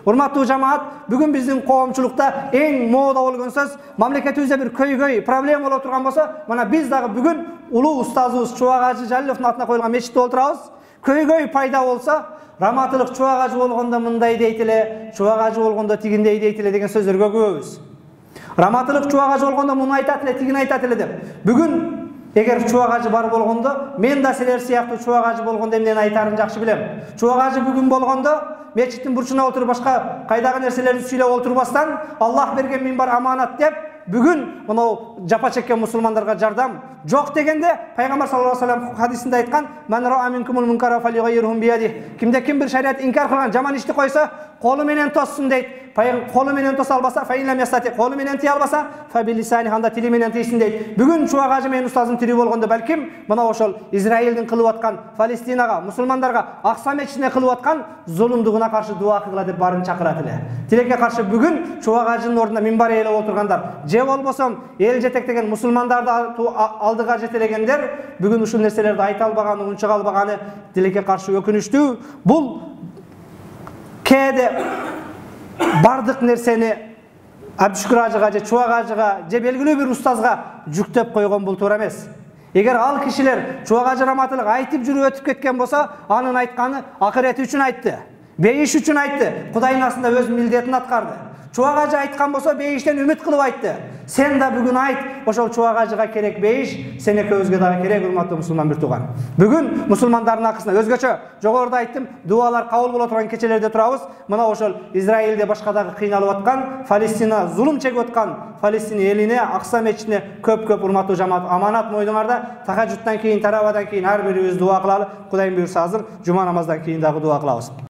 Урматтуу жамаат, бүгүн биздин коомчулукта эң мода болгон сөз мамлекетибизде бир көйгөй проблема боло турган болсо, мына биз дагы бүгүн улуу устазыбыз Чубак Ажы Жалиловдун атына коюлган мечитте отурабыз. Көйгөй пайда болсо, раматылык Чубак Ажы болгондо мындай дейт эле, Чубак Ажы болгондо тигиндей дейт эле деген сөздөргө күбөбүз. Раматылык Чубак Ажы болгондо муну айтат эле, тигини айтат эле деп. Бүгүн эгер Чубак Ажы бар болгондо, мен да силер сыяктуу Чубак Ажы болгондо эмнени айтарын жакшы билем. Чубак Ажы бүгүн болгондо мечиттин бурчуна отуруп башка кайдагы нерселерди сүйлөп отурбастан, Аллах берген минбар аманат деп, бүгүн мынау жапа чеккен мусулмандарга жардам жок дегенде, пайгамбар саллаллаху алейхи ва саллям хадисинде айткан: "Мен ра'a минкумул мункара фалюгаййирху биядихи." Кимде ким бир шариат инкар кылган жаман ишти койсо, колу менен тоссун дейт. Колу менен тоса албаса, фаилам ястати, колу менен тие албаса, фабилисани, ханда тили менен тийсин дейт. Бүгүн Чубак Ажы менен устазым тирүү болгондо балким мына ошол Израилдин кылып аткан Палестинага, мусулмандарга, Акса мечитине кылып аткан зулумдугуна каршы дуа кылгыла деп барын чакырат эле. Тилекке каршы бүгүн Чубак Ажынын ордуна минбар ээлеп отургандар, же болбосо эл жетектеген мусулмандарды алдыга жетелегендер бүгүн ушул нерселерди айта албаганы, унчуга албаганы тилекке каршы өкүнүчтүү. Бул кээде бардык нерсени Абдышүкүр Ажыга же Чубак Ажыга же белгилүү бир устазга жүктөп койгон бул туура эмес. Эгер ал кишилер Чубак Ажы раматылык айтып жүрүп өтүп кеткен болсо, анын айтканы акырети үчүн айтты, бейиш үчүн айтты, Кудайдын астында өз милдетин аткарды. Чубак Ажы айткан болсо, бейиштен үмүт кылып айтты. Сен да бүгүн айт, ошол Чубак Ажыга керек бейиш, сен экөөбүзгө дагы керек, урматтуу мусулман бир тууган. Бүгүн мусулмандардын акысына өзгөчө, жогоруда айттым, дуалар кабыл боло турган кечелерде турабыз. Мына ошол Израилде башка дагы кыйналып аткан, Палестина зулум чегип аткан Палестина элине, Акса мечитине көп урматтуу жамаат, аманат мойнуңарда. Тахажжуттан кийин, таравадан кийин ар бирибиз дуа кылалы. Кудайым буйрса азыр жума намаздан кийин дагы дуа кылабыз.